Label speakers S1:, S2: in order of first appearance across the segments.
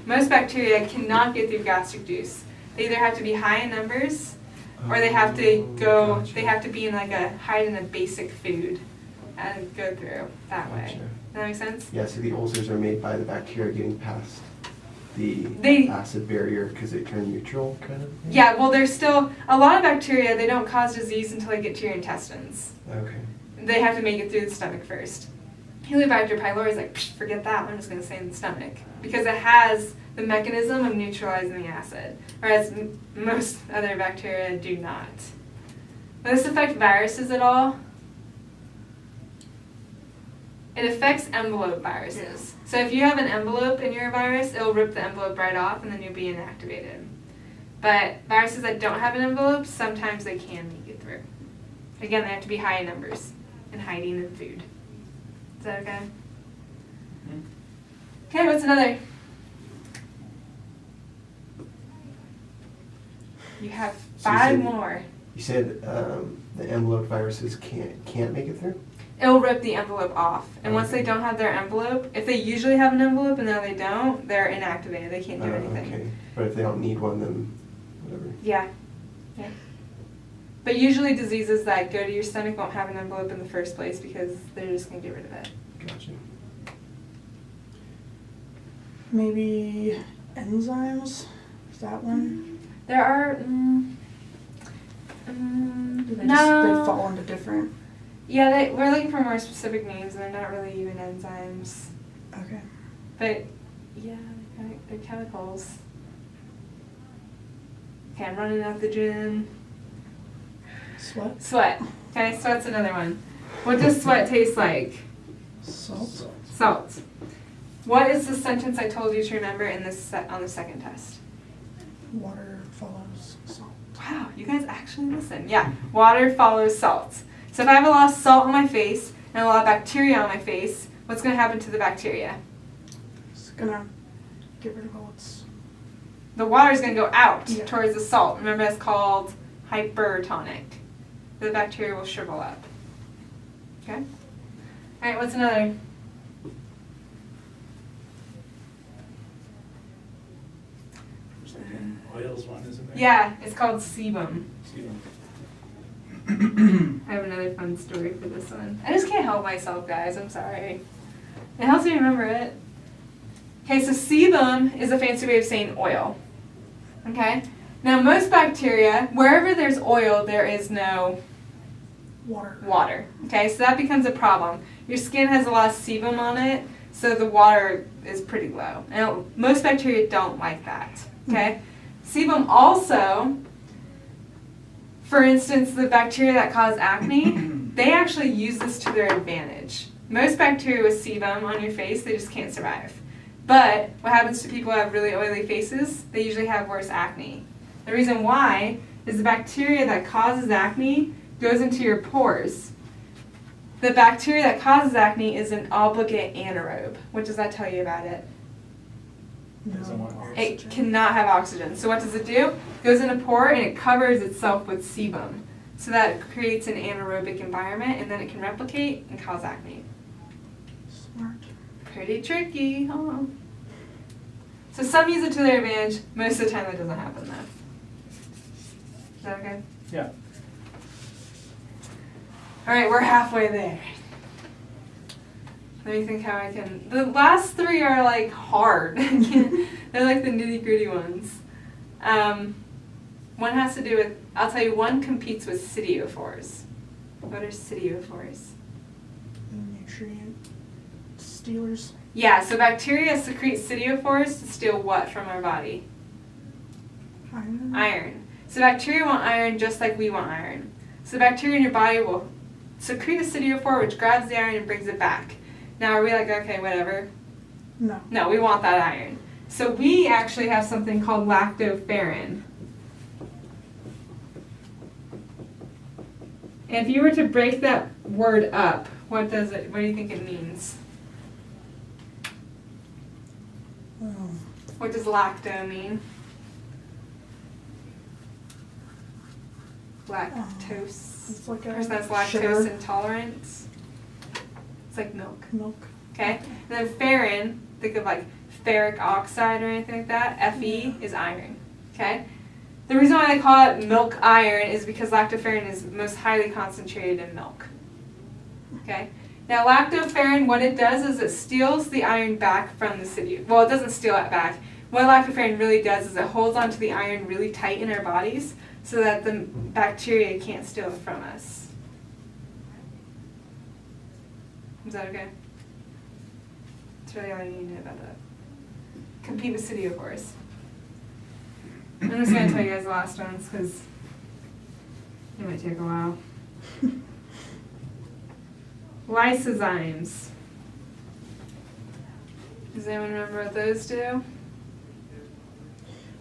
S1: most bacteria cannot get through gastric juice. They either have to be high in numbers, or they have to go. Gotcha. They have to be in like hide in a basic food, and go through that way.
S2: Gotcha.
S1: Does that make sense?
S2: Yeah. So the ulcers are made by the bacteria getting past the acid barrier because they turn neutral, kind of thing?
S1: Yeah. Well, there's still a lot of bacteria. They don't cause disease until they get to your intestines.
S2: Okay.
S1: They have to make it through the stomach first. Helicobacter pylori is like, forget that, I'm just going to stay in the stomach. Because it has the mechanism of neutralizing the acid, whereas most other bacteria do not. Does this affect viruses at all? It affects envelope viruses. So if you have an envelope in your virus, it'll rip the envelope right off and then you'll be inactivated. But viruses that don't have an envelope, sometimes they can make it through. Again, they have to be high in numbers and hiding in food. Is that okay? Okay, what's another? You have five more.
S2: You said the envelope viruses can't make it through?
S1: It'll rip the envelope off. And once they don't have their envelope, if they usually have an envelope and now they don't, they're inactivated. They can't do anything.
S2: Okay. But if they don't need one, then whatever.
S1: Yeah. Yeah. But usually diseases that go to your stomach won't have an envelope in the first place because they're just going to get rid of it.
S2: Gotcha.
S3: Maybe enzymes? Is that one?
S1: There are...
S3: They
S1: no.
S3: fall into different...
S1: Yeah, we're looking for more specific names, and they're not really even enzymes.
S3: Okay.
S1: But, yeah, they're chemicals. Okay, I'm running out the gym.
S3: Sweat?
S1: Sweat. Okay, sweat's another one. What does sweat taste like?
S3: Salt.
S1: Salt. What is the sentence I told you to remember in this on the second test?
S3: Water follows salt.
S1: Wow, you guys actually listen. Yeah, water follows salt. So if I have a lot of salt on my face and a lot of bacteria on my face, what's going to happen to the bacteria?
S3: It's going to get rid of all its...
S1: The water is going to go out
S3: Yeah.
S1: towards the salt. Remember, that's called hypertonic. The bacteria will shrivel up. Okay? All right, what's another?
S4: Oils one, isn't there?
S1: Yeah, it's called sebum.
S4: Sebum.
S1: I have another fun story for this one. I just can't help myself, guys. I'm sorry. It helps me remember it. Okay, so sebum is a fancy way of saying oil. Okay? Now, most bacteria, wherever there's oil, there is no water. Okay, so that becomes a problem. Your skin has a lot of sebum on it, so the water is pretty low. And most bacteria don't like that. Okay? Sebum also... For instance, the bacteria that cause acne, they actually use this to their advantage. Most bacteria with sebum on your face, they just can't survive. But what happens to people who have really oily faces? They usually have worse acne. The reason why is the bacteria that causes acne goes into your pores. The bacteria that causes acne is an obligate anaerobe. What does that tell you about it? It cannot have oxygen. So what does it do? It goes in a pore and it covers itself with sebum. So that creates an anaerobic environment and then it can replicate and cause acne.
S3: Smart.
S1: Pretty tricky, huh? So some use it to their advantage. Most of the time that doesn't happen though. Is that okay?
S4: Yeah.
S1: Alright, we're halfway there. Let me think how I can... The last three are like hard. They're like the nitty gritty ones. One has to do with... I'll tell you, one competes with sidiophores. What are sidiophores?
S3: Nutrient stealers.
S1: Yeah, so bacteria secrete sidiophores to steal what from our body?
S3: Iron.
S1: Iron. So bacteria want iron just like we want iron. So the bacteria in your body will secrete a sidiophore which grabs the iron and brings it back. Now are we like, okay, whatever?
S3: No.
S1: No, we want that iron. So we actually have something called lactoferrin. And if you were to break that word up, what do you think it means?
S3: Oh.
S1: What does lacto mean? Lactose.
S3: It's like a
S1: person that's lactose
S3: sugar.
S1: intolerant. It's like milk.
S3: Milk.
S1: Okay? And then ferrin, think of like ferric oxide or anything like that. Fe is iron. Okay? The reason why they call it milk iron is because lactoferrin is most highly concentrated in milk. Okay? Now lactoferrin, what it does is it steals the iron back from the sinew. Well, it doesn't steal it back. What lactoferrin really does is it holds onto the iron really tight in our bodies so that the bacteria can't steal it from us. Is that okay? That's really all you need to know about that. Compete with siderophores. I'm just going to tell you guys the last ones because it might take a while. Lysozymes. Does anyone remember what those do?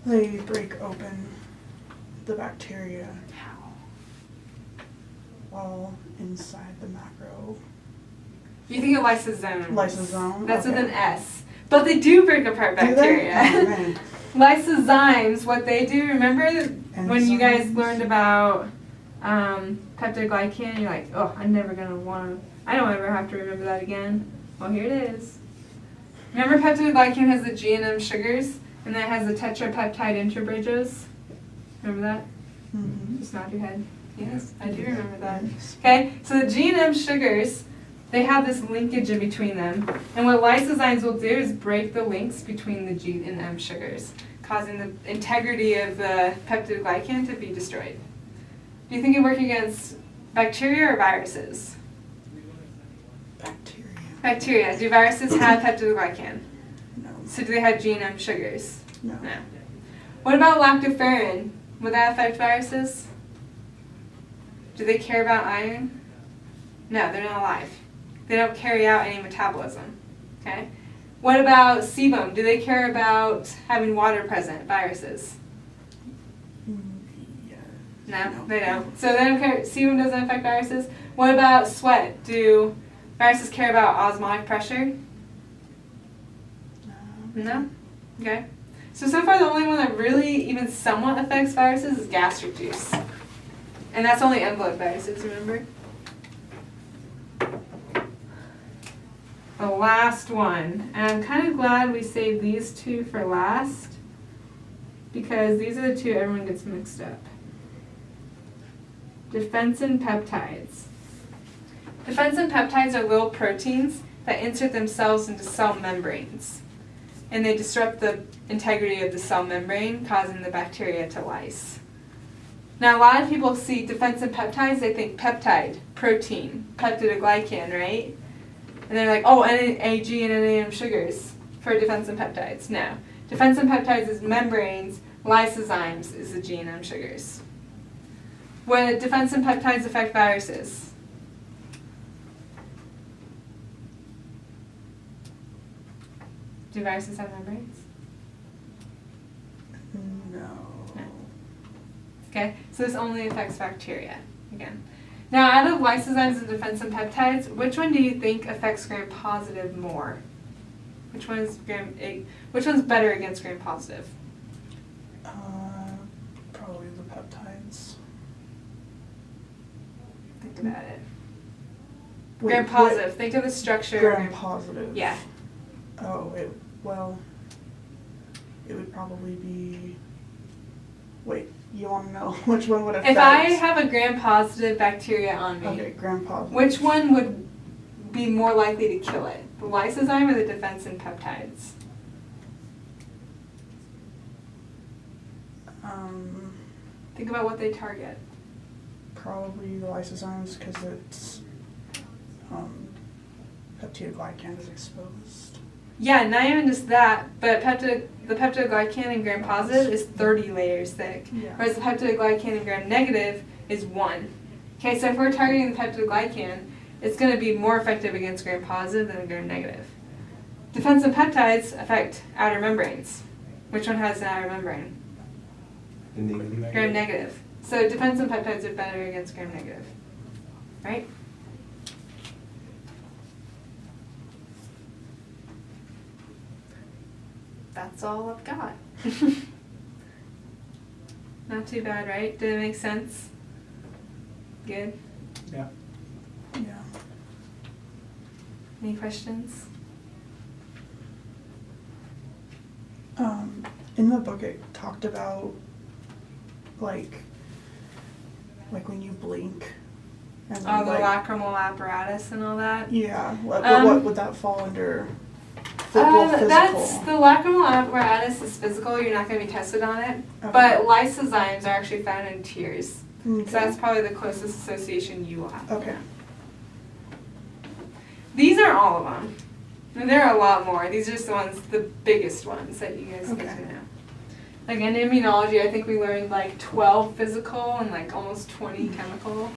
S3: They break open the bacteria while inside the macro.
S1: You think of lysozymes.
S3: Lysosome?
S1: That's
S3: okay.
S1: with an S. But they do break apart bacteria.
S3: Do they? Oh, man.
S1: Lysozymes, what they do, remember when you guys
S3: Enzymes.
S1: learned about peptide glycan, you're like, oh, I'm never going to want to, I don't ever have to remember that again. Well, here it is. Remember peptide glycan has the G and M sugars, and then it has the tetrapeptide interbridges? Remember that?
S3: Mm-hmm.
S1: Just nod your head. Yes, I do remember that. Okay, so the G and M sugars, they have this linkage in between them. And what lysozymes will do is break the links between the G and M sugars, causing the integrity of the peptide glycan to be destroyed. Do you think it works against bacteria or viruses?
S3: Bacteria.
S1: Bacteria. Do viruses have peptide glycan?
S3: No.
S1: So do they have G and M sugars?
S3: No.
S1: No. What about lactoferrin? Would that affect viruses? Do they care about iron? No, they're not alive. They don't carry out any metabolism. Okay? What about sebum? Do they care about having water present, viruses?
S3: Yeah.
S1: No, they don't. So they don't care. Sebum doesn't affect viruses. What about sweat? Do viruses care about osmotic pressure? No? Okay. So far the only one that really even somewhat affects viruses is gastric juice. And that's only envelope viruses, remember? The last one. And I'm kind of glad we saved these two for last because these are the two everyone gets mixed up. Defensin peptides. Defensin peptides are little proteins that insert themselves into cell membranes. And they disrupt the integrity of the cell membrane, causing the bacteria to lyse. Now, a lot of people see defensin peptides, they think peptide, protein, peptidoglycan, right? And they're like, oh, NAG and NAM sugars for defensin peptides. No. Defensin peptides is membranes, lysozymes is the G and M sugars. Would defensin peptides affect viruses? Do viruses have membranes?
S3: No.
S1: Okay, so this only affects bacteria, again. Now, out of lysozymes and defensin peptides, which one do you think affects gram-positive more? Which one's better against gram-positive?
S3: Probably the peptides.
S1: Think about it.
S3: Wait,
S1: Gram-positive, think of the structure.
S3: Gram-positive.
S1: Yeah.
S3: Oh, it would probably be. Wait, you want to know which one would affect?
S1: If I have a gram-positive bacteria on me,
S3: Okay, gram-positive.
S1: which one would be more likely to kill it? The lysozyme or the defensin peptides? Think about what they target.
S3: Probably the lysozymes because it's peptidoglycan is exposed.
S1: Yeah, not even just that, but the peptidoglycan in gram-positive is 30 layers thick,
S3: Yeah.
S1: whereas the peptidoglycan in gram-negative is 1. Okay, so if we're targeting the peptidoglycan, it's going to be more effective against gram-positive than gram-negative. Defensin peptides affect outer membranes. Which one has an outer membrane? Gram-negative. So defensin peptides are better against gram-negative, right? That's all I've got. Not too bad, right? Did it make sense? Good?
S2: Yeah.
S3: Yeah.
S1: Any questions?
S3: In the book it talked about like when you blink and then,
S1: Oh, the lacrimal apparatus and all that?
S3: Yeah. What would that fall under? Physical.
S1: That's the lacrimal apparatus is physical. You're not going to be tested on it.
S3: Okay.
S1: But lysozymes are actually found in tears.
S3: Okay.
S1: So that's probably the closest association you will have.
S3: Okay.
S1: These are all of them. And there are a lot more. These are just the ones, the biggest ones that you guys get to know. Like in immunology, I think we learned like 12 physical and like almost 20 chemical.